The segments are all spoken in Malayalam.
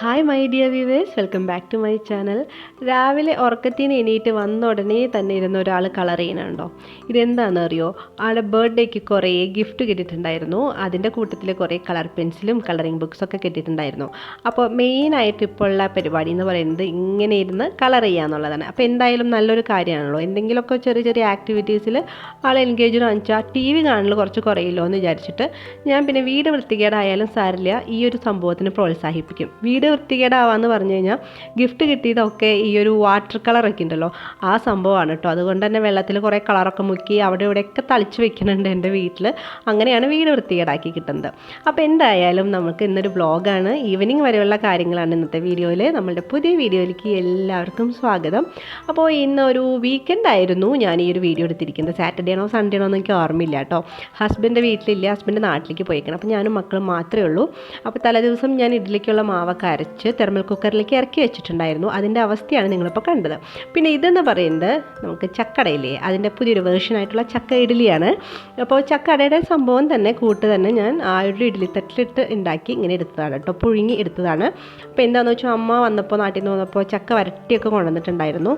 Hi my dear viewers, welcome back to my channel. രാവിലെ ഉറക്കത്തിന് എണീറ്റ് വന്ന ഉടനെ തന്നെ ഇരുന്ന ഒരാൾ കളർ ചെയ്യണുണ്ടോ? ഇതെന്താണെന്ന് അറിയോ? ആളുടെ ബർത്ത്ഡേക്ക് കുറേ ഗിഫ്റ്റ് കിട്ടിയിട്ടുണ്ടായിരുന്നു. അതിൻ്റെ കൂട്ടത്തിൽ കുറേ കളർ പെൻസിലും കളറിങ് ബുക്സൊക്കെ കിട്ടിയിട്ടുണ്ടായിരുന്നു. അപ്പോൾ മെയിനായിട്ട് ഇപ്പോൾ ഉള്ള പരിപാടി എന്ന് പറയുന്നത് ഇങ്ങനെ ഇരുന്ന് കളർ ചെയ്യുക എന്നുള്ളതാണ്. അപ്പോൾ എന്തായാലും നല്ലൊരു കാര്യമാണല്ലോ. എന്തെങ്കിലുമൊക്കെ ചെറിയ ചെറിയ ആക്ടിവിറ്റീസിൽ ആൾ എൻഗേജ് കാണിച്ചാൽ ടി വി കാണൽ കുറച്ച് കുറയില്ലോ എന്ന് വിചാരിച്ചിട്ട് ഞാൻ പിന്നെ വീട് വൃത്തികേടായാലും സാരില്ല, ഈ ഒരു സംഭവത്തിന് പ്രോത്സാഹിപ്പിക്കും. വീട് വൃത്തികേടാവാന്ന് പറഞ്ഞു കഴിഞ്ഞാൽ ഗിഫ്റ്റ് കിട്ടിയതൊക്കെ ഈ ഒരു വാട്ടർ കളറൊക്കെ ഉണ്ടല്ലോ, ആ സംഭവമാണ് കേട്ടോ. അതുകൊണ്ട് തന്നെ വെള്ളത്തിൽ കുറേ കളറൊക്കെ മുക്കി അവിടെ ഇവിടെയൊക്കെ തളിച്ച് വെക്കുന്നുണ്ട് എൻ്റെ വീട്ടിൽ. അങ്ങനെയാണ് വീട് വൃത്തികേടാക്കി കിട്ടുന്നത്. അപ്പോൾ എന്തായാലും നമുക്ക് ഇന്നൊരു വ്ളോഗാണ്, ഈവനിങ് വരെയുള്ള കാര്യങ്ങളാണ് ഇന്നത്തെ വീഡിയോയിൽ. നമ്മളുടെ പുതിയ വീഡിയോയിലേക്ക് എല്ലാവർക്കും സ്വാഗതം. അപ്പോൾ ഇന്നൊരു വീക്കെൻഡ് ആയിരുന്നു ഞാൻ ഈ ഒരു വീഡിയോ എടുത്തിരിക്കുന്നത്. സാറ്റർഡേ ആണോ സൺഡേ ആണോ എന്ന് എനിക്ക് ഓർമ്മയില്ല കേട്ടോ. ഹസ്ബൻഡ് വീട്ടിലില്ല, ഹസ്ബൻഡ് നാട്ടിലേക്ക് പോയിക്കണം. അപ്പോൾ ഞാനും മക്കളും മാത്രമേ ഉള്ളൂ. അപ്പോൾ തലേദിവസം ഞാൻ ഇഡ്ഡലിക്കുള്ള മാവൊക്കെ അരച്ച് തെർമൽ കുക്കറിലേക്ക് ഇറക്കി വെച്ചിട്ടുണ്ടായിരുന്നു. അതിൻ്റെ അവസ്ഥയാണ് നിങ്ങളിപ്പോൾ കണ്ടത്. പിന്നെ ഇതെന്ന് പറയുന്നത് നമുക്ക് ചക്കടയില്ലേ, അതിൻ്റെ പുതിയൊരു വേർഷനായിട്ടുള്ള ചക്ക ഇഡ്ഡലിയാണ്. അപ്പോൾ ചക്കടയുടെ സംഭവം തന്നെ കൂട്ട് തന്നെ ഞാൻ ആ ഒരു ഇഡ്ഡലി തട്ടിലിട്ട് ഉണ്ടാക്കി ഇങ്ങനെ എടുത്തതാണ് കേട്ടോ, പുഴുങ്ങി എടുത്തതാണ്. അപ്പോൾ എന്താണെന്ന് വെച്ചാൽ അമ്മ വന്നപ്പോൾ, നാട്ടിൽ നിന്ന് വന്നപ്പോൾ ചക്ക വരട്ടിയൊക്കെ കൊണ്ടുവന്നിട്ടുണ്ടായിരുന്നു.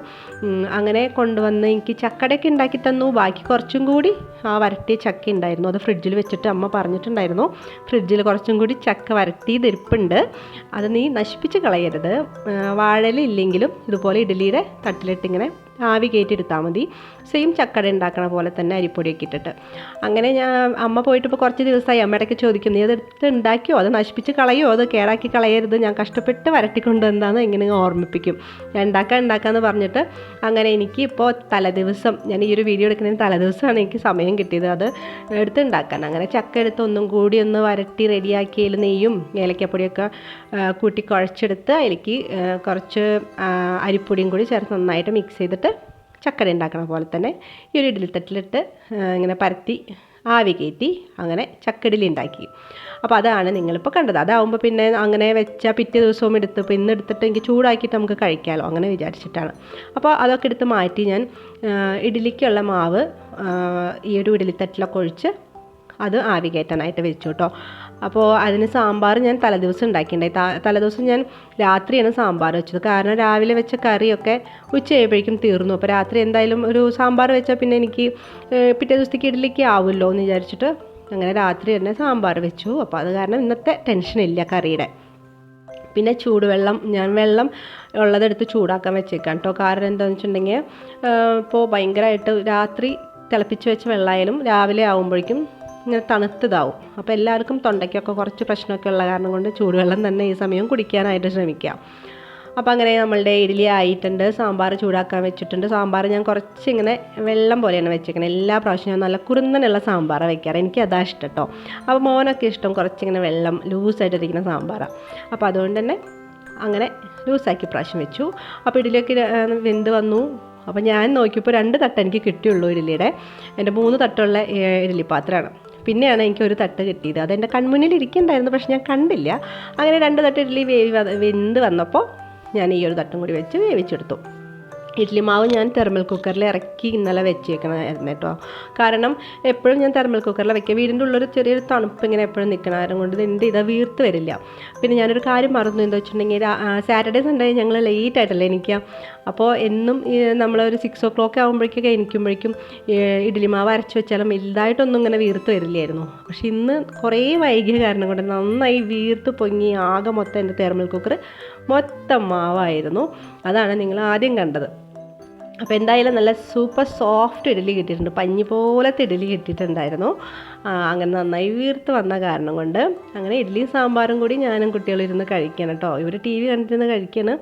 അങ്ങനെ കൊണ്ടുവന്ന് എനിക്ക് ചക്കടയൊക്കെ ഉണ്ടാക്കി തന്നു. ബാക്കി കുറച്ചും കൂടി ആ വരട്ടിയ ചക്ക ഉണ്ടായിരുന്നു, അത് ഫ്രിഡ്ജിൽ വെച്ചിട്ട് അമ്മ പറഞ്ഞിട്ടുണ്ടായിരുന്നു ഫ്രിഡ്ജിൽ കുറച്ചും കൂടി ചക്ക വരട്ടിയത് ഇരിപ്പുണ്ട്, അത് നീ നശിപ്പിച്ച് കളയരുത്. വാഴയില ഇല്ലെങ്കിലും ഇതുപോലെ ഇഡ്ഡലിയുടെ തട്ടിലിട്ടിങ്ങനെ ആവി കയറ്റിയെടുത്താൽ മതി. സെയിം ചക്കട ഉണ്ടാക്കണ പോലെ തന്നെ അരിപ്പൊടിയൊക്കെ ഇട്ടിട്ട്. അങ്ങനെ ഞാൻ അമ്മ പോയിട്ട് ഇപ്പോൾ കുറച്ച് ദിവസമായി അമ്മയുടെയൊക്കെ ചോദിക്കും, നീ അതെടുത്ത് ഉണ്ടാക്കിയോ, അത് നശിപ്പിച്ച് കളയോ, അത് കേടാക്കി കളയരുത്, ഞാൻ കഷ്ടപ്പെട്ട് വരട്ടിക്കൊണ്ട് എന്താണെന്ന് ഇങ്ങനെ ഓർമ്മിപ്പിക്കും. ഞാൻ ഉണ്ടാക്കാമെന്ന് പറഞ്ഞിട്ട്. അങ്ങനെ എനിക്ക് ഇപ്പോൾ തലേദിവസം, ഞാൻ ഈ ഒരു വീഡിയോ എടുക്കുന്നതിന് തലേദിവസമാണ് എനിക്ക് സമയം കിട്ടിയത് അത് എടുത്തുണ്ടാക്കാൻ. അങ്ങനെ ചക്ക എടുത്ത് ഒന്നും കൂടി ഒന്ന് വരട്ടി റെഡിയാക്കിയതിൽ നെയ്യും ഏലക്കപ്പൊടിയൊക്കെ കൂട്ടി കുഴച്ചെടുത്ത് അതിലേക്ക് കുറച്ച് അരിപ്പൊടിയും കൂടി ചേർത്ത് നന്നായിട്ട് മിക്സ് ചെയ്തിട്ട് ചക്കട ഉണ്ടാക്കണ പോലെ തന്നെ ഈ ഒരു ഇഡ്ഡലി തട്ടിലിട്ട് ഇങ്ങനെ പരത്തി ആവി കയറ്റി അങ്ങനെ ചക്കയിഡ്ഡലി ഉണ്ടാക്കി. അപ്പോൾ അതാണ് നിങ്ങളിപ്പോൾ കണ്ടത്. അതാവുമ്പോൾ പിന്നെ അങ്ങനെ വെച്ചാൽ പിറ്റേ ദിവസവും ഇപ്പോൾ ഇന്ന് എടുത്തിട്ട് എനിക്ക് ചൂടാക്കിയിട്ട് നമുക്ക് കഴിക്കാമല്ലോ, അങ്ങനെ വിചാരിച്ചിട്ടാണ്. അപ്പോൾ അതൊക്കെ എടുത്ത് മാറ്റി ഞാൻ ഇഡ്ഡലിക്കുള്ള മാവ് ഈ ഒരു ഇഡ്ഡലി തട്ടിലൊക്കെ ഒഴിച്ച് അത് ആവി കയറ്റാനായിട്ട് വെച്ചു കേട്ടോ. അപ്പോൾ അതിന് സാമ്പാർ ഞാൻ തലേദിവസം ഉണ്ടാക്കിയിട്ടുണ്ടായി. തലേദിവസം ഞാൻ രാത്രിയാണ് സാമ്പാർ വെച്ചത്, കാരണം രാവിലെ വെച്ച കറിയൊക്കെ ഉച്ച കഴിയുമ്പോഴേക്കും തീർന്നു. അപ്പോൾ രാത്രി എന്തായാലും ഒരു സാമ്പാർ വെച്ചാൽ പിന്നെ എനിക്ക് പിറ്റേ ദിവസത്തേക്ക് ഇഡ്ഡലിക്ക് ആവുമല്ലോ എന്ന് വിചാരിച്ചിട്ട് അങ്ങനെ രാത്രി തന്നെ സാമ്പാർ വെച്ചു. അപ്പോൾ അത് കാരണം ഇന്നത്തെ ടെൻഷനില്ല കറിയുടെ. പിന്നെ ചൂടുവെള്ളം, ഞാൻ വെള്ളം ഉള്ളതെടുത്ത് ചൂടാക്കാൻ വെച്ചേക്കാം കേട്ടോ. കാരണം എന്താണെന്ന് വെച്ചിട്ടുണ്ടെങ്കിൽ ഇപ്പോൾ ഭയങ്കരമായിട്ട് രാത്രി തിളപ്പിച്ച് വെച്ച വെള്ളമായാലും രാവിലെ ആകുമ്പോഴേക്കും ഇങ്ങനെ തണുത്തതാവും. അപ്പോൾ എല്ലാവർക്കും തൊണ്ടയ്ക്കൊക്കെ കുറച്ച് പ്രശ്നമൊക്കെ ഉള്ള കാരണം കൊണ്ട് ചൂടുവെള്ളം തന്നെ ഈ സമയം കുടിക്കാനായിട്ട് ശ്രമിക്കാം. അപ്പോൾ അങ്ങനെ നമ്മളുടെ ഇഡ്ഡലി ആയിട്ടുണ്ട്. സാമ്പാർ ചൂടാക്കാൻ വെച്ചിട്ടുണ്ട്. സാമ്പാർ ഞാൻ കുറച്ച് ഇങ്ങനെ വെള്ളം പോലെയാണ് വെച്ചേക്കുന്നത്. എല്ലാ പ്രാവശ്യവും ഞാൻ നല്ല കുറുന്നനുള്ള സാമ്പാർ വയ്ക്കാറ്, എനിക്ക് അതാ ഇഷ്ടം കേട്ടോ. അപ്പോൾ മോനൊക്കെ ഇഷ്ടം കുറച്ചിങ്ങനെ വെള്ളം ലൂസായിട്ടിരിക്കുന്ന സാമ്പാറാണ്. അപ്പോൾ അതുകൊണ്ട് തന്നെ അങ്ങനെ ലൂസാക്കി പ്രാവശ്യം വെച്ചു. അപ്പോൾ ഇഡ്ഡലിയൊക്കെ വെന്ത് വന്നു. അപ്പോൾ ഞാൻ നോക്കിയപ്പോൾ 2 തട്ട് എനിക്ക് കിട്ടിയുള്ളൂ ഇഡ്ഡലിയുടെ. എൻ്റെ 3 തട്ടുള്ള ഇഡ്ഡലി പാത്രമാണ്. പിന്നെയാണ് എനിക്ക് ഒരു തട്ട് കിട്ടിയത്. അതെൻ്റെ കൺമുന്നിൽ ഇരിക്കുന്നുണ്ടായിരുന്നു, പക്ഷെ ഞാൻ കണ്ടില്ല. അങ്ങനെ 2 തട്ട് ഇഡ്ഡലി വെന്ത് വന്നപ്പോൾ ഞാൻ ഈ ഒരു തട്ടും കൂടി വെച്ച് വേവിച്ചെടുത്തു. ഇഡ്ഡലി മാവ് ഞാൻ തെർമൽ കുക്കറിൽ ഇറക്കി ഇന്നലെ വെച്ചേക്കണമായിരുന്നു കേട്ടോ. കാരണം എപ്പോഴും ഞാൻ തെർമൽ കുക്കറിൽ വെക്കുക, വീടിൻ്റെ ഉള്ളൊരു ചെറിയൊരു തണുപ്പ് ഇങ്ങനെ എപ്പോഴും നിൽക്കണ കാരണം കൊണ്ട് എൻ്റെ ഇത് വീർത്ത് വരില്ല. പിന്നെ ഞാനൊരു കാര്യം മറന്നു, എന്താ വെച്ചിട്ടുണ്ടെങ്കിൽ സാറ്റർഡേ സൺഡേ ഞങ്ങൾ ലേറ്റ് ആയിട്ടല്ലേ എനിക്ക്. അപ്പോൾ എന്നും നമ്മളൊരു 6 o'clock ആകുമ്പോഴേക്കൊക്കെ എനിക്കുമ്പോഴേക്കും ഇഡ്ഡലി മാവ് അരച്ച് വെച്ചാലും വലുതായിട്ടൊന്നും ഇങ്ങനെ വീർത്ത് വരില്ലായിരുന്നു. പക്ഷെ ഇന്ന് കുറേ വൈകിയ കാരണം കൊണ്ട് നന്നായി വീർത്ത് പൊങ്ങി ആകെ മൊത്തം എൻ്റെ തെർമൽ കുക്കർ മൊത്തം മാവായിരുന്നു. അതാണ് നിങ്ങൾ ആദ്യം കണ്ടത്. അപ്പോൾ എന്തായാലും നല്ല സൂപ്പർ സോഫ്റ്റ് ഇഡ്ഡലി കിട്ടിയിട്ടുണ്ട്, പഞ്ഞി പോലത്തെ ഇഡ്ഡലി കിട്ടിയിട്ടുണ്ടായിരുന്നു. അങ്ങനെ നന്നായി വീർത്ത് വന്ന കാരണം കൊണ്ട് അങ്ങനെ ഇഡ്ഡലിയും സാമ്പാറും കൂടി ഞാനും കുട്ടികളും ഇരുന്ന് കഴിക്കണം കേട്ടോ. ഇവർ TV കണ്ടിരുന്ന് കഴിക്കുകയാണ്.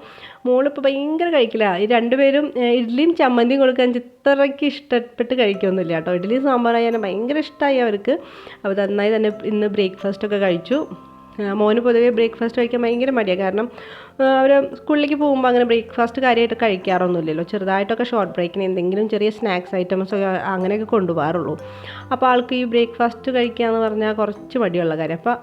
മോളിപ്പോൾ ഭയങ്കര കഴിക്കില്ല. ഈ 2 പേരും ഇഡ്ഡലിയും ചമ്മന്തിയും കൊടുക്കാൻ ഇത്രയ്ക്ക് ഇഷ്ടപ്പെട്ട് കഴിക്കൊന്നുമില്ല കേട്ടോ. ഇഡ്ഡലിയും സാമ്പാറായാൽ ഭയങ്കര ഇഷ്ടമായി അവർക്ക്. അപ്പോൾ നന്നായി തന്നെ ഇന്ന് ബ്രേക്ക്ഫാസ്റ്റൊക്കെ കഴിച്ചു. മോന് പൊതുവേ ബ്രേക്ക്ഫാസ്റ്റ് കഴിക്കാൻ ഭയങ്കര മടിയാണ്, കാരണം അവർ സ്കൂളിലേക്ക് പോകുമ്പോൾ അങ്ങനെ ബ്രേക്ക്ഫാസ്റ്റ് കാര്യമായിട്ട് കഴിക്കാറൊന്നുമില്ലല്ലോ. ചെറുതായിട്ടൊക്കെ ഷോർട്ട് ബ്രേക്കിന് എന്തെങ്കിലും ചെറിയ സ്നാക്സ് ഐറ്റംസ് അങ്ങനെയൊക്കെ കൊണ്ടുപോകാറുള്ളൂ. അപ്പോൾ ആൾക്ക് ഈ ബ്രേക്ക്ഫാസ്റ്റ് കഴിക്കുക എന്ന് പറഞ്ഞാൽ കുറച്ച് മടിയുള്ള കാര്യം. അപ്പോൾ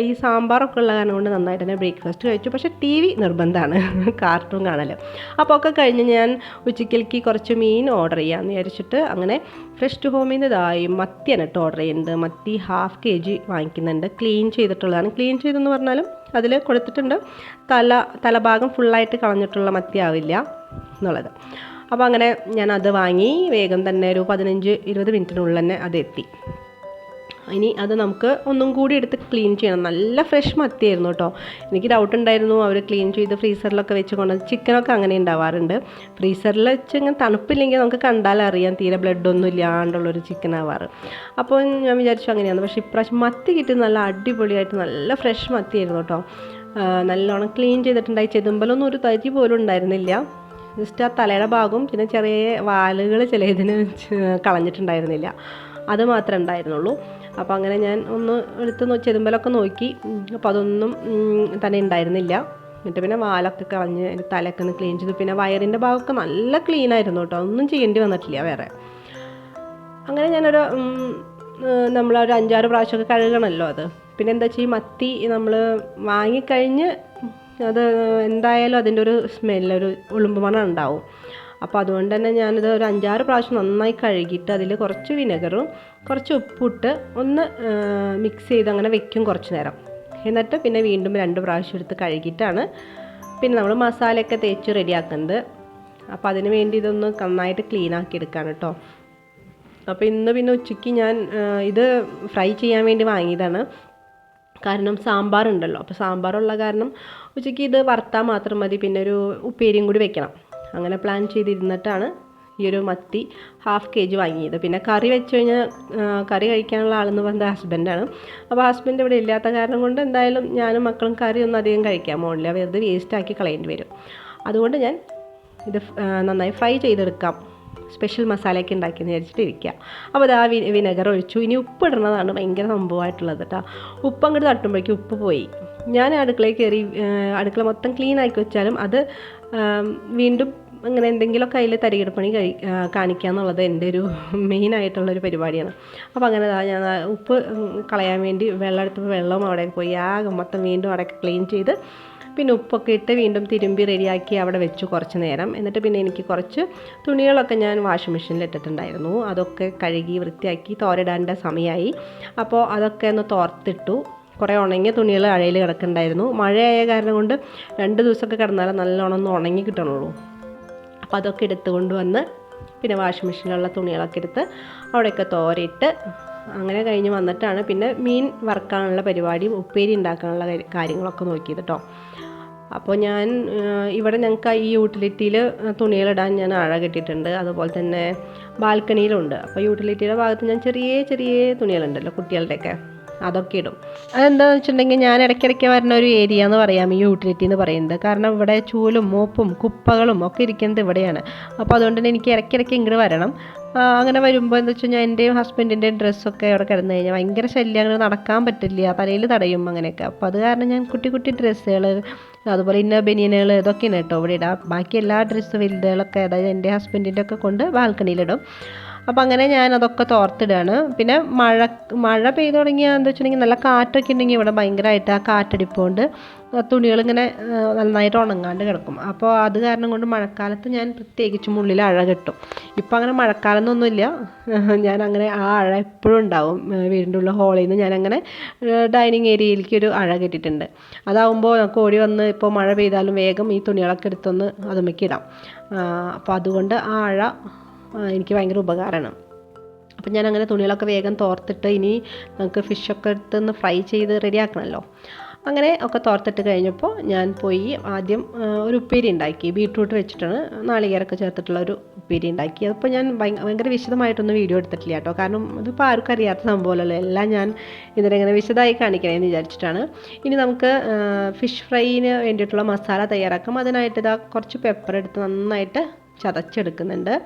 ഈ സാമ്പാറൊക്കെ ഉള്ള കാരണം കൊണ്ട് നന്നായിട്ട് തന്നെ ബ്രേക്ക്ഫാസ്റ്റ് കഴിച്ചു. പക്ഷേ TV നിർബന്ധമാണ്, കാർട്ടൂൺ കാണൽ. അപ്പോൾ ഒക്കെ കഴിഞ്ഞ് ഞാൻ ഉച്ചയ്ക്ക് കുറച്ച് മീൻ ഓർഡർ ചെയ്യാമെന്ന് വിചാരിച്ചിട്ട് അങ്ങനെ ഫ്രഷ് ടു ഹോമിൽ നിന്ന് ഇതായി മത്തിയാണ് കേട്ടോ ഓർഡർ ചെയ്യുന്നത്. മത്തി 1/2 kg വാങ്ങിക്കുന്നുണ്ട്. ക്ലീൻ ചെയ്തിട്ടുള്ളതാണ്. ക്ലീൻ ചെയ്തെന്ന് പറഞ്ഞാലും അതിൽ കൊടുത്തിട്ടുണ്ട്. തലഭാഗം ഫുള്ളായിട്ട് കളഞ്ഞിട്ടുള്ള മത്തി ആവില്ല എന്നുള്ളത്. അപ്പോൾ അങ്ങനെ ഞാനത് വാങ്ങി വേഗം തന്നെ ഒരു 15-20 മിനിറ്റിനുള്ളിൽ തന്നെ അത് എത്തി. ഇനി അത് നമുക്ക് ഒന്നും കൂടി എടുത്ത് ക്ലീൻ ചെയ്യണം. നല്ല ഫ്രഷ് മത്തിയായിരുന്നു കേട്ടോ. എനിക്ക് ഡൗട്ട് ഉണ്ടായിരുന്നു അവർ ക്ലീൻ ചെയ്ത് ഫ്രീസറിലൊക്കെ വെച്ച് കൊണ്ടുവന്ന്. ചിക്കനൊക്കെ അങ്ങനെ ഉണ്ടാവാറുണ്ട്, ഫ്രീസറിൽ വെച്ച് ഇങ്ങനെ തണുപ്പില്ലെങ്കിൽ നമുക്ക് കണ്ടാലറിയാം തീരെ ബ്ലഡൊന്നും ഇല്ലാണ്ടുള്ളൊരു ചിക്കൻ ആവാറ്. അപ്പോൾ ഞാൻ വിചാരിച്ചു അങ്ങനെയാണ്. പക്ഷേ ഇപ്രാവശ്യം മത്തി കിട്ടി നല്ല അടിപൊളിയായിട്ട് നല്ല ഫ്രഷ് മത്തിയായിരുന്നു കേട്ടോ. നല്ലോണം ക്ലീൻ ചെയ്തിട്ടുണ്ടായി. ചെതുമ്പലൊന്നും ഒരു തരി പോലും ഉണ്ടായിരുന്നില്ല. ജസ്റ്റ് ആ തലയുടെ ഭാഗവും പിന്നെ ചെറിയ വാലുകൾ ചില ഇതിന് കളഞ്ഞിട്ടുണ്ടായിരുന്നില്ല, അത് മാത്രമേ ഉണ്ടായിരുന്നുള്ളൂ. അപ്പോൾ അങ്ങനെ ഞാൻ ഒന്ന് എടുത്ത് ചെതുമ്പലൊക്കെ നോക്കി, അപ്പോൾ അതൊന്നും തന്നെ ഉണ്ടായിരുന്നില്ല. എന്നിട്ട് പിന്നെ വാലൊക്കെ കളഞ്ഞ് തലയൊക്കെ ഒന്ന് ക്ലീൻ ചെയ്തു. പിന്നെ വയറിൻ്റെ ഭാഗമൊക്കെ നല്ല ക്ലീൻ ആയിരുന്നു കേട്ടോ, ഒന്നും ചെയ്യേണ്ടി വന്നിട്ടില്ല വേറെ. അങ്ങനെ ഞാനൊരു നമ്മളൊരു 5-6 പ്രാവശ്യമൊക്കെ കഴുകണമല്ലോ അത്. പിന്നെ എന്താ വെച്ചാൽ ഈ മത്തി നമ്മൾ വാങ്ങിക്കഴിഞ്ഞ് അത് എന്തായാലും അതിൻ്റെ ഒരു സ്മെല്ലൊരു ഉളുമ്പ് മണം ഉണ്ടാവും. അപ്പോൾ അതുകൊണ്ട് തന്നെ ഞാനിത് ഒരു 5-6 പ്രാവശ്യം നന്നായി കഴുകിയിട്ട് അതിൽ കുറച്ച് വിനെഗറും കുറച്ച് ഉപ്പിട്ട് ഒന്ന് മിക്സ് ചെയ്ത് അങ്ങനെ വെക്കും കുറച്ച് നേരം. എന്നിട്ട് പിന്നെ വീണ്ടും 2 പ്രാവശ്യം എടുത്ത് കഴുകിയിട്ടാണ് പിന്നെ നമ്മൾ മസാലയൊക്കെ തേച്ച് റെഡിയാക്കുന്നത്. അപ്പോൾ അതിന് വേണ്ടി ഇതൊന്ന് നന്നായിട്ട് ക്ലീൻ ആക്കി എടുക്കുകയാണ് കേട്ടോ. അപ്പോൾ ഇന്ന് പിന്നെ ഉച്ചയ്ക്ക് ഞാൻ ഇത് ഫ്രൈ ചെയ്യാൻ വേണ്ടി വാങ്ങിയതാണ്. കാരണം സാമ്പാറുണ്ടല്ലോ, അപ്പോൾ സാമ്പാറുള്ള കാരണം ഉച്ചയ്ക്ക് ഇത് വറുത്താൽ മാത്രം മതി, പിന്നെ ഒരു ഉപ്പേരിയും കൂടി വെക്കണം. അങ്ങനെ പ്ലാൻ ചെയ്തിരുന്നിട്ടാണ് ഈ ഒരു മത്തി 1/2 kg വാങ്ങിയത്. പിന്നെ കറി വെച്ച് കഴിഞ്ഞാൽ കറി കഴിക്കാനുള്ള ആളെന്ന് പറഞ്ഞത് ഹസ്ബൻഡാണ്. അപ്പോൾ ഹസ്ബൻഡ് ഇവിടെ ഇല്ലാത്ത കാരണം കൊണ്ട് എന്തായാലും ഞാനും മക്കളും കറി ഒന്നും അധികം കഴിക്കാൻ പോകില്ല, വെറുതെ വേസ്റ്റാക്കി കളയേണ്ടി വരും. അതുകൊണ്ട് ഞാൻ ഇത് നന്നായി ഫ്രൈ ചെയ്തെടുക്കാം, സ്പെഷ്യൽ മസാലയൊക്കെ ഉണ്ടാക്കിയെന്ന് വിചാരിച്ചിട്ടിരിക്കുക. അപ്പോൾ അത് ആ വിനെഗർ ഒഴിച്ചു. ഇനി ഉപ്പ് ഇടുന്നതാണ് ഭയങ്കര സംഭവമായിട്ടുള്ളത് കേട്ടോ. ഉപ്പ് അങ്ങോട്ട് തട്ടുമ്പോഴേക്കും ഉപ്പ് പോയി. ഞാൻ അടുക്കളയിൽ കയറി അടുക്കള മൊത്തം ക്ലീൻ ആക്കി വെച്ചാലും അത് വീണ്ടും അങ്ങനെ എന്തെങ്കിലുമൊക്കെ അതിൽ തരികിടപ്പണി കാണിക്കുക എന്നുള്ളത് എൻ്റെ ഒരു മെയിനായിട്ടുള്ളൊരു പരിപാടിയാണ്. അപ്പോൾ അങ്ങനെ ഞാൻ ഉപ്പ് കളയാൻ വേണ്ടി വെള്ളം എടുത്തപ്പോൾ വെള്ളം അവിടെ പോയി ആകെ മൊത്തം വീണ്ടും അവിടെ ക്ലീൻ ചെയ്ത് പിന്നെ ഉപ്പൊക്കെ ഇട്ട് വീണ്ടും തിരുമ്പി റെഡിയാക്കി അവിടെ വെച്ചു കുറച്ച് നേരം. എന്നിട്ട് പിന്നെ എനിക്ക് കുറച്ച് തുണികളൊക്കെ ഞാൻ വാഷിംഗ് മെഷീനിൽ ഇട്ടിട്ടുണ്ടായിരുന്നു, അതൊക്കെ കഴുകി വൃത്തിയാക്കി തോരയിടാൻ്റെ സമയമായി. അപ്പോൾ അതൊക്കെ ഒന്ന് തോർത്തിട്ടു. കുറേ ഉണങ്ങിയ തുണികൾ അഴയിൽ കിടക്കുന്നുണ്ടായിരുന്നു. മഴയായ കാരണം കൊണ്ട് 2 ദിവസമൊക്കെ കിടന്നാലും നല്ലോണം ഒന്ന് ഉണങ്ങി കിട്ടണുള്ളൂ. അപ്പോൾ അതൊക്കെ എടുത്തുകൊണ്ട് വന്ന് പിന്നെ വാഷിംഗ് മെഷീനിലുള്ള തുണികളൊക്കെ എടുത്ത് അവിടെയൊക്കെ തോരയിട്ട് അങ്ങനെ കഴിഞ്ഞ് വന്നിട്ടാണ് പിന്നെ മീൻ വറുക്കാനുള്ള പരിപാടിയും ഉപ്പേരി ഉണ്ടാക്കാനുള്ള കാര്യങ്ങളൊക്കെ നോക്കിയത് കേട്ടോ. അപ്പോൾ ഞാൻ ഇവിടെ ഞങ്ങൾക്ക് ഈ യൂട്ടിലിറ്റിയിൽ തുണികളിടാൻ ഞാൻ അഴ കെട്ടിയിട്ടുണ്ട്, അതുപോലെ തന്നെ ബാൽക്കണിയിലുണ്ട്. അപ്പോൾ യൂട്ടിലിറ്റിയുടെ ഭാഗത്ത് ഞാൻ ചെറിയ ചെറിയ തുണികളുണ്ടല്ലോ കുട്ടികളുടെയൊക്കെ, അതൊക്കെ ഇടും. അതെന്താണെന്ന് വെച്ചിട്ടുണ്ടെങ്കിൽ ഞാൻ ഇടയ്ക്കിടയ്ക്ക് വരുന്ന ഒരു ഏരിയ എന്ന് പറയാം ഈ യൂട്ടിലിറ്റി എന്ന് പറയുന്നത്. കാരണം ഇവിടെ ചൂലും മോപ്പും കുപ്പകളും ഒക്കെ ഇരിക്കുന്നത് ഇവിടെയാണ്. അപ്പോൾ അതുകൊണ്ട് തന്നെ എനിക്ക് ഇടയ്ക്കിടയ്ക്ക് ഇങ്ങോട്ട് വരണം. അങ്ങനെ വരുമ്പോൾ എന്താ വെച്ച് കഴിഞ്ഞാൽ എൻ്റെയും ഹസ്ബൻഡിൻ്റെയും ഡ്രസ്സൊക്കെ അവിടെ കിടന്നു കഴിഞ്ഞാൽ ഭയങ്കര ശല്യം, അങ്ങനെ നടക്കാൻ പറ്റില്ല, തലയിൽ തടയും അങ്ങനെയൊക്കെ. അപ്പോൾ അത് കാരണം ഞാൻ കുട്ടി കുട്ടി ഡ്രസ്സുകൾ അതുപോലെ ഇന്നർ ബനിയനുകൾ ഇതൊക്കെയാണ് കേട്ടോ ഇവിടെ ഇടാം. ബാക്കി എല്ലാ ഡ്രസ്സ് വലുതുകളൊക്കെ അതായത് എൻ്റെ ഹസ്ബൻഡിൻ്റെ ഒക്കെ കൊണ്ട് ബാൽക്കണിയിലിടും. അപ്പോൾ അങ്ങനെ ഞാൻ അതൊക്കെ തോർത്തിടുകയാണ്. പിന്നെ മഴ പെയ്തു തുടങ്ങിയാൽ എന്താ വെച്ചിട്ടുണ്ടെങ്കിൽ നല്ല കാറ്റൊക്കെ ഉണ്ടെങ്കിൽ ഇവിടെ ഭയങ്കരമായിട്ട് ആ കാറ്റടിപ്പോണ്ട് തുണികളിങ്ങനെ നന്നായിട്ട് ഉണങ്ങാണ്ട് കിടക്കും. അപ്പോൾ അത് കാരണം കൊണ്ട് മഴക്കാലത്ത് ഞാൻ പ്രത്യേകിച്ചും ഉള്ളിൽ അഴ കെട്ടും. ഇപ്പോൾ അങ്ങനെ മഴക്കാലം എന്നൊന്നുമില്ല, ഞാൻ അങ്ങനെ ആ അഴ എപ്പോഴും ഉണ്ടാവും. വീടിൻ്റെ ഉള്ള ഹോളിൽ നിന്ന് ഞാനങ്ങനെ ഡൈനിങ് ഏരിയയിലേക്ക് ഒരു അഴ കെട്ടിയിട്ടുണ്ട്. അതാവുമ്പോൾ നമുക്ക് ഓടി വന്ന് ഇപ്പോൾ മഴ പെയ്താലും വേഗം ഈ തുണികളൊക്കെ എടുത്തൊന്ന് അതുമ്മേക്ക് ഇടാം. അപ്പോൾ അതുകൊണ്ട് ആ അഴ എനിക്ക് ഭയങ്കര ഉപകാരമാണ്. അപ്പം ഞാൻ അങ്ങനെ തുണികളൊക്കെ വേഗം തോർത്തിട്ട് ഇനി നമുക്ക് ഫിഷൊക്കെ എടുത്തൊന്ന് ഫ്രൈ ചെയ്ത് റെഡിയാക്കണമല്ലോ. അങ്ങനെ ഒക്കെ തോർത്തിട്ട് കഴിഞ്ഞപ്പോൾ ഞാൻ പോയി ആദ്യം ഒരു ഉപ്പേരി ഉണ്ടാക്കി. ബീട്രൂട്ട് വെച്ചിട്ടാണ് നാളികേരമൊക്കെ ചേർത്തിട്ടുള്ള ഒരു ഉപ്പേരി ഉണ്ടാക്കി. അപ്പോൾ ഞാൻ ഭയങ്കര വിശദമായിട്ടൊന്നും വീഡിയോ എടുത്തിട്ടില്ല കേട്ടോ, കാരണം ഇതിപ്പോൾ ആർക്കും അറിയാത്ത സംഭവമല്ലല്ലോ, എല്ലാം ഞാൻ ഇതിനെങ്ങനെ വിശദമായി കാണിക്കണമെന്ന് വിചാരിച്ചിട്ടാണ്. ഇനി നമുക്ക് ഫിഷ് ഫ്രൈന് വേണ്ടിയിട്ടുള്ള മസാല തയ്യാറാക്കാം. അതിനായിട്ട് ഇതാ കുറച്ച് പെപ്പർ എടുത്ത് നന്നായിട്ട് ചതച്ചെടുക്കുന്നുണ്ട്.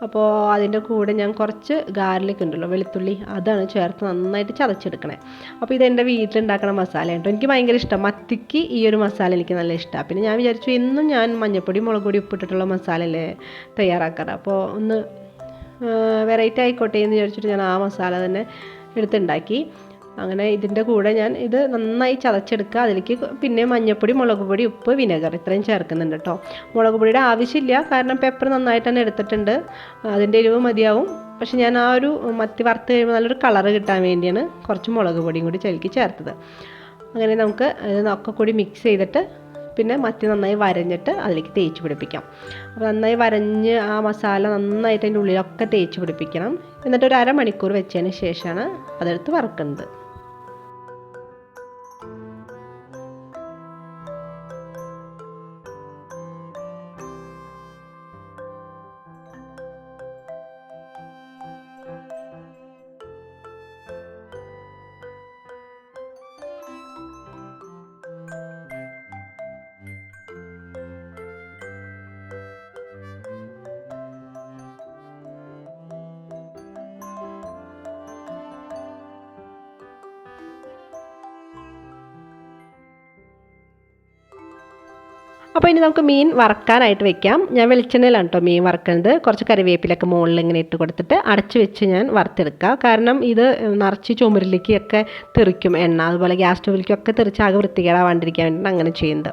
അപ്പോൾ അതിൻ്റെ കൂടെ ഞാൻ കുറച്ച് ഗാർലിക് ഉണ്ടല്ലോ, വെളുത്തുള്ളി, അതാണ് ചേർത്ത് നന്നായിട്ട് ചതച്ചെടുക്കണേ. അപ്പോൾ ഇതെൻ്റെ വീട്ടിലുണ്ടാക്കുന്ന മസാല കേട്ടോ, എനിക്ക് ഭയങ്കര ഇഷ്ടം. മത്തിക്ക് ഈ ഒരു മസാല എനിക്ക് നല്ല ഇഷ്ടമാണ്. പിന്നെ ഞാൻ വിചാരിച്ചു എന്നും ഞാൻ മഞ്ഞൾപ്പൊടി മുളക് പൊടി ഉപ്പിട്ടിട്ടുള്ള മസാലയല്ലേ തയ്യാറാക്കാറ്, അപ്പോൾ ഒന്ന് വെറൈറ്റി ആയിക്കോട്ടെ എന്ന് വിചാരിച്ചിട്ട് ഞാൻ ആ മസാല തന്നെ എടുത്തുണ്ടാക്കി. അങ്ങനെ ഇതിൻ്റെ കൂടെ ഞാൻ ഇത് നന്നായി ചതച്ചെടുക്കുക. അതിലേക്ക് പിന്നെ മഞ്ഞൾപ്പൊടി മുളക് പൊടി ഉപ്പ് വിനെഗർ ഇത്രയും ചേർക്കുന്നുണ്ട് കേട്ടോ. മുളക് പൊടിയുടെ ആവശ്യമില്ല, കാരണം പെപ്പർ നന്നായിട്ട് തന്നെ എടുത്തിട്ടുണ്ട്, അതിൻ്റെ എരിവ് മതിയാവും. പക്ഷെ ഞാൻ ആ ഒരു മത്തി വറുത്ത് കഴിയുമ്പോൾ നല്ലൊരു കളറ് കിട്ടാൻ വേണ്ടിയാണ് കുറച്ച് മുളക് പൊടിയും കൂടി ചേർത്തത്. അങ്ങനെ നമുക്ക് ഇതൊക്കെ കൂടി മിക്സ് ചെയ്തിട്ട് പിന്നെ മത്തി നന്നായി വരഞ്ഞിട്ട് അതിലേക്ക് തേച്ച് പിടിപ്പിക്കാം. അപ്പോൾ നന്നായി വരഞ്ഞ് ആ മസാല നന്നായിട്ട് അതിൻ്റെ ഉള്ളിലൊക്കെ തേച്ച് പിടിപ്പിക്കണം. എന്നിട്ട് ഒരു അരമണിക്കൂർ വെച്ചതിന് ശേഷമാണ് അതെടുത്ത് വറുക്കുന്നത്. അപ്പോൾ ഇനി നമുക്ക് മീൻ വറക്കാനായിട്ട് വെക്കാം. ഞാൻ വെളിച്ചെണ്ണയിലാണ് കേട്ടോ മീൻ വറക്കുന്നത്. കുറച്ച് കറിവേപ്പിലൊക്കെ മുകളിൽ ഇങ്ങനെ ഇട്ട് കൊടുത്തിട്ട് അടച്ച് വെച്ച് ഞാൻ വറുത്തെടുക്കുക. കാരണം ഇത് നിറച്ച് ചുമരിലേക്കൊക്കെ തെറിക്കും എണ്ണ, അതുപോലെ ഗ്യാസ് സ്റ്റോവിലേക്കൊക്കെ തെറിച്ച് ആകെ വൃത്തികേടാവാണ്ടിരിക്കാൻ വേണ്ടിയിട്ട് അങ്ങനെ ചെയ്യുന്നത്.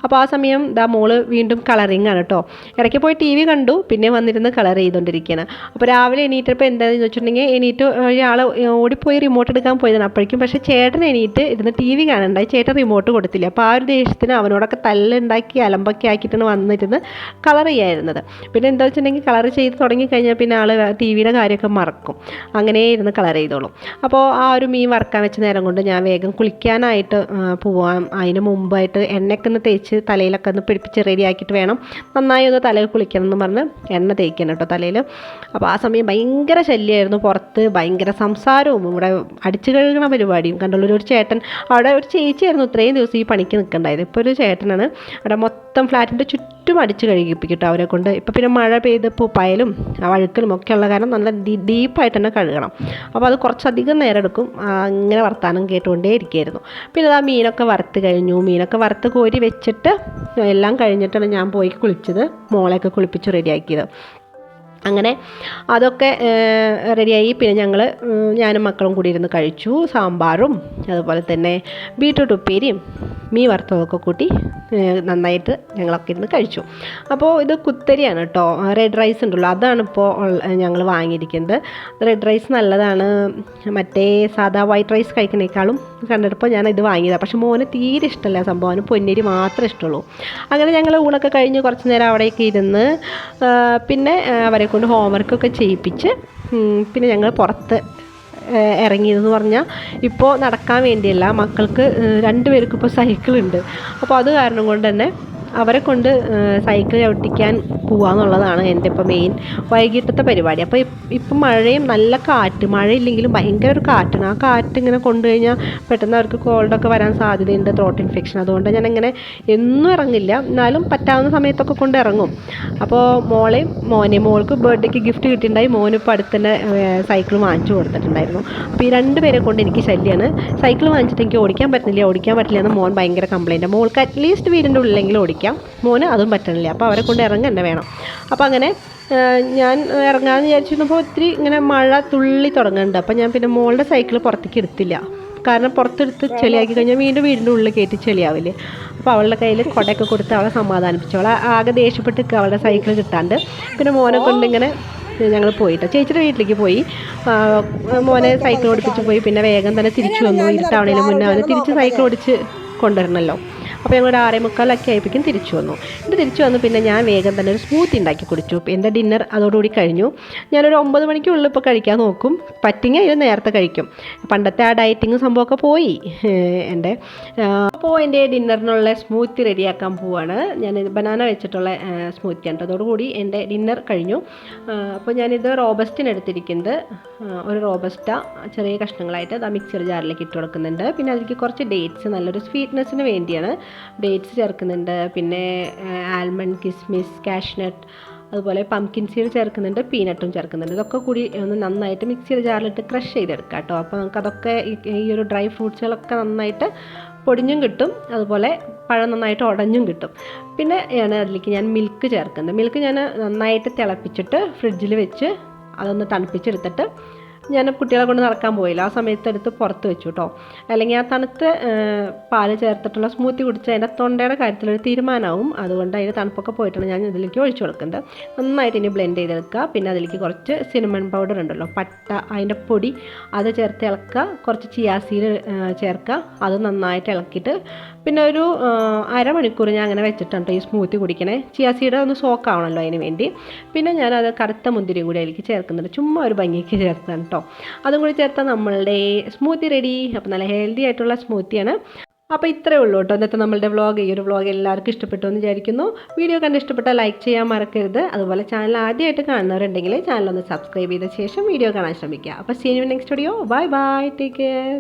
അപ്പോൾ ആ സമയം മോള് വീണ്ടും കളറിങ് ആണ് കേട്ടോ. ഇടയ്ക്ക് പോയി TV കണ്ടു, പിന്നെ വന്നിരുന്ന് കളർ ചെയ്തുകൊണ്ടിരിക്കുകയാണ്. അപ്പോൾ രാവിലെ എണീറ്റപ്പോൾ എന്താണെന്ന് വെച്ചിട്ടുണ്ടെങ്കിൽ എണീറ്റ് ഒരാൾ ഓടിപ്പോയി റിമോട്ട് എടുക്കാൻ പോയതാണ്. അപ്പോഴേക്കും പക്ഷേ ചേട്ടൻ എണീറ്റ് ഇരുന്ന് TV കാണണ്ടായി. ചേട്ടൻ റിമോട്ട് കൊടുത്തില്ല. അപ്പോൾ ആ ഒരു ദേഷ്യത്തിന് അവനോടൊക്കെ തല്ലുണ്ടാക്കി അലമ്പൊക്കെ ആക്കിയിട്ടാണ് വന്നിരുന്ന് കളർ ചെയ്യായിരുന്നത്. പിന്നെ എന്താ വെച്ചിട്ടുണ്ടെങ്കിൽ കളർ ചെയ്ത് തുടങ്ങിക്കഴിഞ്ഞാൽ പിന്നെ ആൾ TV-യുടെ കാര്യമൊക്കെ മറക്കും. അങ്ങനെ ഇരുന്ന് കളർ ചെയ്തോളും. അപ്പോൾ ആ ഒരു മീൻ വറക്കാൻ വെച്ച നേരം കൊണ്ട് ഞാൻ വേഗം കുളിക്കാനായിട്ട് പോവാം. അതിന് മുമ്പായിട്ട് എണ്ണയൊക്കെ ഒന്ന് തേച്ച് തലയിലൊക്കെ ഒന്ന് പിടിപ്പിച്ച് റെഡിയാക്കിയിട്ട് വേണം നന്നായി ഒന്ന് തലയിൽ കുളിക്കണം എന്ന് പറഞ്ഞ് എണ്ണ തേക്കണം കേട്ടോ തലയിൽ. അപ്പോൾ ആ സമയം ഭയങ്കര ശല്യമായിരുന്നു. പുറത്ത് ഭയങ്കര സംസാരവും ഇവിടെ അടിച്ചു കഴുകണ പരിപാടിയും കണ്ടുള്ളൊരു ചേട്ടൻ. അവിടെ ഒരു ചേച്ചിയായിരുന്നു ഇത്രയും ദിവസം ഈ പണിക്ക് നിൽക്കണ്ടായത്. ഇപ്പോൾ ഒരു ചേട്ടനാണ് അവിടെ മൊത്തം ഫ്ലാറ്റിൻ്റെ ചുറ്റും അടിച്ച് കഴുകിപ്പിക്കട്ടോ അവരെ കൊണ്ട്. ഇപ്പോൾ പിന്നെ മഴ പെയ്തപ്പോൾ പയലും വഴുക്കലും ഒക്കെ ഉള്ള കാരണം നല്ല ഡീപ്പായിട്ട് തന്നെ കഴുകണം. അപ്പോൾ അത് കുറച്ചധികം നേരം എടുക്കും. അങ്ങനെ വർത്താനം കേട്ടുകൊണ്ടേ ഇരിക്കുകയായിരുന്നു. പിന്നെ ആ മീനൊക്കെ വറുത്ത് കഴിഞ്ഞു. മീനൊക്കെ വറുത്ത് കോരി വെച്ചിട്ട് എല്ലാം കഴിഞ്ഞിട്ടാണ് ഞാൻ പോയി കുളിച്ചത്. മോളെയൊക്കെ കുളിപ്പിച്ച് റെഡിയാക്കിയത്. അങ്ങനെ അതൊക്കെ റെഡിയായി. പിന്നെ ഞാനും മക്കളും കൂടി ഇരുന്ന് കഴിച്ചു. സാമ്പാറും അതുപോലെ തന്നെ ബീട്രൂട്ട് ഉപ്പേരിയും മീൻ വറുത്തതൊക്കെ കൂട്ടി നന്നായിട്ട് ഞങ്ങളൊക്കെ ഇരുന്ന് കഴിച്ചു. അപ്പോൾ ഇത് കുത്തരിയാണ് കേട്ടോ. റെഡ് റൈസ് ഉണ്ടല്ലോ, അതാണ് ഇപ്പോൾ ഞങ്ങൾ വാങ്ങിയിരിക്കുന്നത്. റെഡ് റൈസ് നല്ലതാണ്. മറ്റേ സാധാ വൈറ്റ് റൈസ് കഴിക്കുന്നേക്കാളും കണ്ടെടുപ്പോൾ ഞാൻ ഇത് വാങ്ങിയതാണ്. പക്ഷെ മോന് തീരെ ഇഷ്ടമല്ല സംഭവം. അവന് പൊന്നരി മാത്രമേ ഇഷ്ടമുള്ളൂ. അങ്ങനെ ഞങ്ങൾ ഊണൊക്കെ കഴിഞ്ഞ് കുറച്ച് നേരം അവിടേക്ക് ഇരുന്ന് പിന്നെ അവരെ കൊണ്ട് ഹോംവർക്കൊക്കെ ചെയ്യിപ്പിച്ച് പിന്നെ ഞങ്ങൾ പുറത്ത് ഇറങ്ങിയതെന്ന് പറഞ്ഞാൽ ഇപ്പോൾ നടക്കാൻ വേണ്ടിയല്ല, മക്കൾക്ക് 2 പേർക്കും ഇപ്പോൾ സൈക്കിളുണ്ട്. അപ്പോൾ അത് കാരണം കൊണ്ട് തന്നെ അവരെ കൊണ്ട് സൈക്കിൾ ചവിട്ടിക്കാൻ പോവാന്നുള്ളതാണ് എൻ്റെ ഇപ്പോൾ മെയിൻ വൈകിട്ടത്തെ പരിപാടി. അപ്പോൾ ഇപ്പം മഴയും നല്ല കാറ്റ്, മഴയില്ലെങ്കിലും ഭയങ്കര ഒരു കാറ്റാണ്. ആ കാറ്റ് ഇങ്ങനെ കൊണ്ടുകഴിഞ്ഞാൽ പെട്ടെന്ന് അവർക്ക് കോൾഡൊക്കെ വരാൻ സാധ്യതയുണ്ട്, ത്രോട്ട് ഇൻഫെക്ഷൻ. അതുകൊണ്ട് ഞാൻ ഇങ്ങനെ എന്നും ഇറങ്ങില്ല, എന്നാലും പറ്റാവുന്ന സമയത്തൊക്കെ കൊണ്ട് ഇറങ്ങും. അപ്പോൾ മോൾക്ക് ബർത്ത്ഡേക്ക് ഗിഫ്റ്റ് കിട്ടിയിട്ടുണ്ടായി. മോനിപ്പോൾ അടുത്ത് തന്നെ സൈക്കിൾ വാങ്ങിച്ചു കൊടുത്തിട്ടുണ്ടായിരുന്നു. അപ്പോൾ ഈ 2 പേരെ കൊണ്ട് എനിക്ക് ശല്യമാണ്. സൈക്കിൾ വാങ്ങിച്ചിട്ട് എനിക്ക് ഓടിക്കാൻ പറ്റില്ല എന്ന് മോൻ ഭയങ്കര കംപ്ലയിൻറ്റ്. മോൾക്ക് അറ്റ്ലീസ്റ്റ് വീടിൻ്റെ ഉള്ളിലെങ്കിലും ഓടിക്കാം, മോന് അതും പറ്റണില്ല. അപ്പോൾ അവരെ കൊണ്ട് ഇറങ്ങാൻ തന്നെ വേണം. അപ്പോൾ അങ്ങനെ ഞാൻ ഇറങ്ങാമെന്ന് വിചാരിച്ചിരുന്നപ്പോൾ ഒത്തിരി ഇങ്ങനെ മഴ തുള്ളി തുടങ്ങുന്നുണ്ട്. അപ്പോൾ ഞാൻ പിന്നെ മോളുടെ സൈക്കിൾ പുറത്തേക്ക് എടുത്തില്ല. കാരണം പുറത്തെടുത്ത് ചെളിയാക്കി കഴിഞ്ഞാൽ വീണ്ടും വീടിൻ്റെ ഉള്ളിൽ കയറ്റി ചെളിയാവില്ലേ. അപ്പോൾ അവളുടെ കയ്യിൽ കുടയൊക്കെ കൊടുത്ത് അവളെ സമാധാനിപ്പിച്ചു. അവളെ ആകെ ദേഷ്യപ്പെട്ട് അവളുടെ സൈക്കിൾ കിട്ടാണ്ട് പിന്നെ മോനെ കൊണ്ടിങ്ങനെ ഞങ്ങൾ പോയിട്ടോ ചേച്ചിയുടെ വീട്ടിലേക്ക് പോയി. മോനെ സൈക്കിൾ ഓടിപ്പിച്ച് പോയി. പിന്നെ വേഗം തന്നെ തിരിച്ചു വന്നു. ഇരുട്ടാവണേലും മുന്നേ അവനെ തിരിച്ച് സൈക്കിൾ ഓടിച്ച് കൊണ്ടുവരണമല്ലോ. അപ്പോൾ ഞങ്ങൾ 6:45 ആയപ്പോഴേക്കും തിരിച്ചു വന്നു. തിരിച്ചു വന്നു പിന്നെ ഞാൻ വേഗം തന്നെ ഒരു സ്മൂത്തി ഉണ്ടാക്കി കുടിച്ചു. എൻ്റെ ഡിന്നർ അതോടുകൂടി കഴിഞ്ഞു. ഞാനൊരു 9 മണിക്കുള്ളിൽ ഇപ്പോൾ കഴിക്കാൻ നോക്കും. പറ്റിങ്ങ ഇത് നേരത്തെ കഴിക്കും. പണ്ടത്തെ ആ ഡയറ്റിങ് സംഭവമൊക്കെ പോയി എൻ്റെ. അപ്പോൾ എൻ്റെ ഡിന്നറിനുള്ള സ്മൂത്തി റെഡിയാക്കാൻ പോവുകയാണ്. ഞാൻ ബനാന വെച്ചിട്ടുള്ള സ്മൂത്തിയാണ്. അതോടുകൂടി എൻ്റെ ഡിന്നർ കഴിഞ്ഞു. അപ്പോൾ ഞാനിത് റോബസ്റ്റിന് എടുത്തിരിക്കുന്നത്. ഒരു റോബസ്റ്റ ചെറിയ കഷ്ണങ്ങളായിട്ട് അത് മിക്സർ ജാറിലേക്ക് ഇട്ട് കൊടുക്കുന്നുണ്ട്. പിന്നെ അതിലേക്ക് കുറച്ച് ഡേറ്റ്സ്, നല്ലൊരു സ്വീറ്റ്നെസ്സിന് വേണ്ടിയാണ് ഡേറ്റ്സ് ചേർക്കുന്നുണ്ട്. പിന്നെ ആൽമണ്ട്, കിസ്മിസ്, കാഷ്നട്ട്, അതുപോലെ പംകിൻ സീഡ് ചേർക്കുന്നുണ്ട്, പീനട്ടും ചേർക്കുന്നുണ്ട്. ഇതൊക്കെ കൂടി ഒന്ന് നന്നായിട്ട് മിക്സിയുടെ ജാറിലിട്ട് ക്രഷ് ചെയ്തെടുക്കാം കേട്ടോ. അപ്പോൾ നമുക്കതൊക്കെ ഈ ഒരു ഡ്രൈ ഫ്രൂട്ട്സുകളൊക്കെ നന്നായിട്ട് പൊടിഞ്ഞും കിട്ടും, അതുപോലെ പഴം നന്നായിട്ട് ഉടഞ്ഞും കിട്ടും. പിന്നെ അതിലേക്ക് ഞാൻ മിൽക്ക് ചേർക്കുന്നത്. മിൽക്ക് ഞാൻ നന്നായിട്ട് തിളപ്പിച്ചിട്ട് ഫ്രിഡ്ജിൽ വെച്ച് അതൊന്ന് തണുപ്പിച്ചെടുത്തിട്ട് ഞാൻ കുട്ടികളെ കൊണ്ട് നടക്കാൻ പോയില്ല, ആ സമയത്ത് എടുത്ത് പുറത്ത് വെച്ചു കേട്ടോ. അല്ലെങ്കിൽ ആ തണുത്ത പാല് ചേർത്തിട്ടുള്ള സ്മൂത്തി കുടിച്ച് അതിൻ്റെ തൊണ്ടയുടെ കാര്യത്തിലൊരു തീരുമാനമാവും. അതുകൊണ്ട് അതിന് തണുപ്പൊക്കെ പോയിട്ടാണ് ഞാൻ ഇതിലേക്ക് ഒഴിച്ചു കൊടുക്കുന്നത്. നന്നായിട്ട് ഇനി ബ്ലെൻഡ് ചെയ്തെടുക്കുക. പിന്നെ അതിലേക്ക് കുറച്ച് സിനമൺ പൗഡർ ഉണ്ടല്ലോ, പട്ട, അതിൻ്റെ പൊടി, അത് ചേർത്ത് ഇളക്കുക. കുറച്ച് ചിയാ സീഡ് ചേർക്കുക, അത് നന്നായിട്ട് ഇളക്കിയിട്ട് പിന്നെ ഒരു അരമണിക്കൂർ ഞാൻ അങ്ങനെ വെച്ചിട്ടുണ്ട് ഈ സ്മൂത്തി കുടിക്കണേ. ചിയാ സീഡ് ഒന്ന് സോക്കാവണമല്ലോ അതിന് വേണ്ടി. പിന്നെ ഞാനത് കറുത്ത മുന്തിരിയും കൂടി അതിലേക്ക് ചേർക്കുന്നുണ്ട്, ചുമ്മാ ഒരു ഭംഗിക്ക് ചേർത്താണ് കേട്ടോ. അതും കൂടി ചേർത്താൽ നമ്മളുടെ സ്മൂത്തി റെഡി. അപ്പോൾ നല്ല ഹെൽത്തി ആയിട്ടുള്ള സ്മൂത്തിയാണ്. അപ്പോൾ ഇത്രയേ ഉള്ളൂ കേട്ടോ ഇന്നത്തെ നമ്മളുടെ വ്ളോഗ്. ഈ ഒരു വ്ളോഗ് എല്ലാവർക്കും ഇഷ്ടപ്പെട്ടു എന്ന് വിചാരിക്കുന്നു. വീഡിയോ കണ്ട് ഇഷ്ടപ്പെട്ടാൽ ലൈക്ക് ചെയ്യാൻ മറക്കരുത്. അതുപോലെ ചാനൽ ആദ്യമായിട്ട് കാണുന്നവരുണ്ടെങ്കിൽ ചാനൽ ഒന്ന് സബ്സ്ക്രൈബ് ചെയ്ത ശേഷം വീഡിയോ കാണാൻ ശ്രമിക്കുക. അപ്പോൾ see you next video. Bye bye, take care.